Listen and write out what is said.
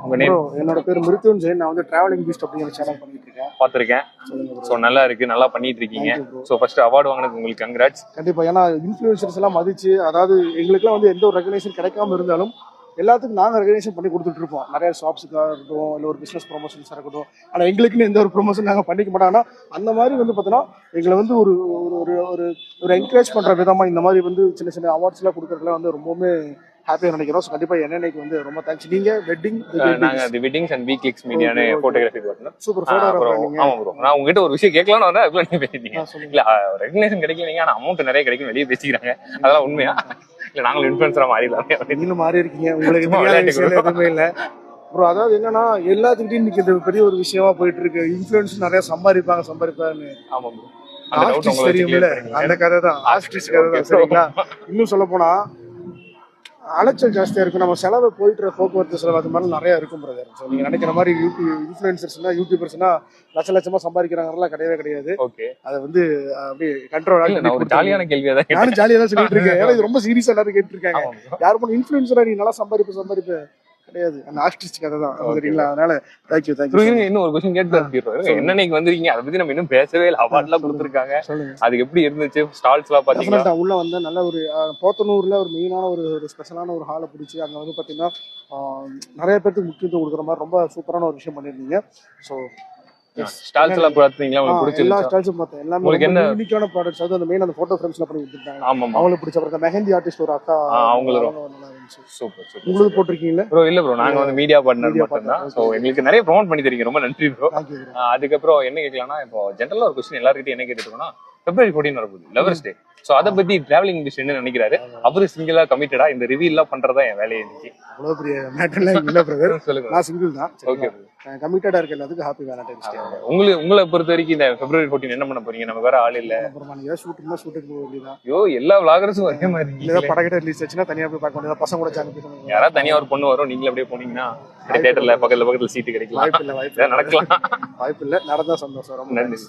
உங்க நேம்? என்னோட பேர் மிருத்யுஞ்சய். நான் வந்து டிராவலிங் பீஸ்ட் அப்படிங்கிற சேனல் பண்ணிட்டு இருக்கேன். பாத்திருக்கேன். சோ நல்லா இருக்கு, நல்லா பண்ணிட்டு இருக்கீங்க. சோ ஃபர்ஸ்ட் அவார்ட் வாங்குனதுக்கு உங்களுக்கு கங்க்ராட்ஸ். கண்டிப்பா. ஏன்னா இன்ஃப்ளூயன்சர்ஸ் எல்லாம் மதிச்சு, அதாவது எங்களுக்குலாம் வந்து எந்த ஒரு ரெகக்னேஷன் கிடைக்காம இருந்தாலும் எல்லாத்துக்கும் நாங்கள் ரெகக்னேஷன் பண்ணி கொடுத்துட்டு இருப்போம். நிறைய ஷாப்ஸுக்காக இருக்கட்டும், இல்லை ஒரு பிஸ்னஸ் ப்ரொமோஷன்ஸாக இருக்கட்டும். ஆனால் எங்களுக்குன்னு எந்த ஒரு ப்ரொமோஷன் நாங்கள் பண்ணிக்க மாட்டோம். ஆனால் அந்த மாதிரி வந்து பார்த்தோன்னா எங்களை வந்து ஒரு ஒரு ஒரு ஒரு என்கரேஜ் பண்ணுற விதமாக இந்த மாதிரி வந்து சின்ன சின்ன அவார்ட்ஸ்லாம் கொடுக்குறதுலாம் வந்து ரொம்பவுமே ஹாப்பியாக நினைக்கிறோம். ஸோ கண்டிப்பாக என்னன்னைக்கு வந்து ரொம்ப தேங்க்ஸ். நீங்கள் வெட்டிங் நாங்கள் the weddings and we clicks மீடியான்னு ஃபோட்டோகிராஃபி வரணும். Super photographer. ஆமாம் ப்ரோ, நான் உங்ககிட்ட ஒரு விஷயம் கேட்கலான்னு வந்தா அதுக்குள்ள நீங்க பேசிட்டீங்க. இல்லை ரெகக்னேஷன் கிடைக்கலீங்க, ஆனால் அமௌண்ட் நிறைய கிடைக்கும் வெளியே பேசிக்கிறாங்க. அதெல்லாம் உண்மையா? இல்லை நாங்களும் இன்ஃபுளுசரா மாறிடலாம். இன்னும் மாறி இருக்கீங்க, உங்களுக்கு எதுவுமே இல்லை ப்ரோ. அதாவது என்னன்னா எல்லாத்துக்கிட்டையும் இன்னைக்கு இந்த பெரிய ஒரு விஷயமா போயிட்டு இருக்கு. இன்ஃபுளுன்ஸ் நிறைய சம்பாதிப்பாங்கன்னு. ஆமாம் ப்ரோ, ஆஸ்ட்ரிச் தெரியுமில்ல, அந்த கதை தான். ஆஸ்ட்ரிச் கதை தான். சரிங்களா? இன்னும் சொல்ல போனா அலைச்சல் ஜாஸ்தியா இருக்கும். நம்ம செலவு போயிட்டு போக்குவரத்து செலவு அது மாதிரி நிறைய இருக்கும் பிரதர். ஸோ நீங்க நினைக்கிற மாதிரி இன்ஃபுளுசர்ஸ்னா யூடியூபர்ஸ்னா லட்சமா சம்பாதிக்கிறாங்கலாம் கிடையவே கிடையாது. ஓகே, அதை வந்து அப்படியே கண்ட்ரோல் ஆகி. நான் ஒரு ஜாலியான கேள்வியா தான், நானும் ஜாலியா தான் சொல்லிட்டு இருக்கேன். ஏன்னா இது ரொம்ப சீரியஸா எல்லாரும் கேட்டு இருக்காங்க. யாரும் பண்ண இன்ஃபுளுசரா நீ நல்லா சம்பாதிப்பு கிடையாது. அந்த ஆஸ்ட்ரிச் கதை தான். சரிங்களா? அதனால தேங்க்யூ. இன்னும் ஒரு கொஸ்டின் கேட்டு என்னன்னைக்கு வந்திருக்கீங்க, அதை பத்தி நம்ம இன்னும் பேசவே இல்லை. அவார்ட்லாம் கொடுத்துருக்காங்க, அது எப்படி இருந்துச்சு? ஸ்டால்ஸ் எல்லாம் பாத்தீங்கன்னா உள்ள வந்து நல்ல ஒரு போத்தனூர்ல ஒரு மெயினான ஒரு ஸ்பெஷலான ஒரு ஹாலை பிடிச்சி அங்க வந்து பாத்தீங்கன்னா நிறைய பேருக்கு முக்கியத்துவம் கொடுக்குற மாதிரி ரொம்ப சூப்பரான ஒரு விஷயம் பண்ணிருந்தீங்க. ஸோ ஸ்டால்ஸ் எல்லாம் பாத்தீங்களா? உங்களுக்கு பிடிச்சிருந்தா? எல்லா ஸ்டால்ஸும் பார்த்தேன். எல்லாமே உங்களுக்கு என்ன யூனிக்கான ப்ராடக்ட்ஸ், அது அந்த மெயின் அந்த போட்டோ ஃப்ரேம்ஸ்ல பண்ணி கொடுத்துட்டாங்க. ஆமா, அவங்களுக்கு பிடிச்ச அப்புறம் மெஹந்தி ஆர்டிஸ்ட் ஒரு அக்கா, அவங்களும் நல்லா இருந்துச்சு. Super super. உங்களுக்கு போட்டிருக்கீங்களா? ப்ரோ இல்ல ப்ரோ, நாங்க வந்து மீடியா பார்ட்னர் மட்டும் தான். சோ எங்களுக்கு நிறைய ப்ரோமோட் பண்ணி தரீங்க, ரொம்ப நன்றி ப்ரோ. அதுக்கப்புறம் என்ன கேட்கலாம்னா, இப்போ ஜெனரலா ஒரு கொஸ்டின் எல்லார்கிட்டயும் என்ன கேட்டுருக்கோம்னா, February 14 வரப்போகுது லவர்ஸ் டே. சோ அதை பத்தி டிராவலிங் பிஸ்ட் என்ன நினைக்கிறாரு? அவரு சிங்கிளா கமிட்டடா இந்த ரிவீல் எல்லாம் பண்றதா என் வேலையை இருந்துச்சு. அவ்வளவு பெரிய மேட்டர்லாம் இல்ல பிரதர். சொல்லுங்க. நான் சிங்கிள் தான். ஓகே, கமிட்டடா இருக்க எல்லாத்துக்கும் ஹாப்பி வேலண்டைன்ஸ் டே. உங்களை பொறுத்த வரைக்கும் இந்த February 14 என்ன பண்ண போறீங்க? நமக்கு வேற ஆள் இல்ல. ஷூட்டுக்கு போக வேண்டியதான். ஐயோ, எல்லா விளாகர்ஸும் ஒரே மாதிரி இல்ல. படகிட்ட ரிலீஸ் ஆச்சுன்னா தனியா போய் பார்க்க வேண்டியதா. பசங்க கூட ஜாயின் பண்ணுவாங்க. யாராவது தனியா ஒரு பொண்ணு வரும், நீங்களே அப்படியே போனீங்கன்னா தியேட்டர்ல பக்கத்துல சீட்டு கிடைக்கலாம். வாய்ப்பு இல்ல. நடக்கலாம். வாய்ப்பு இல்ல. நடந்தா சந்தோஷம். ரொம்ப நன்றி.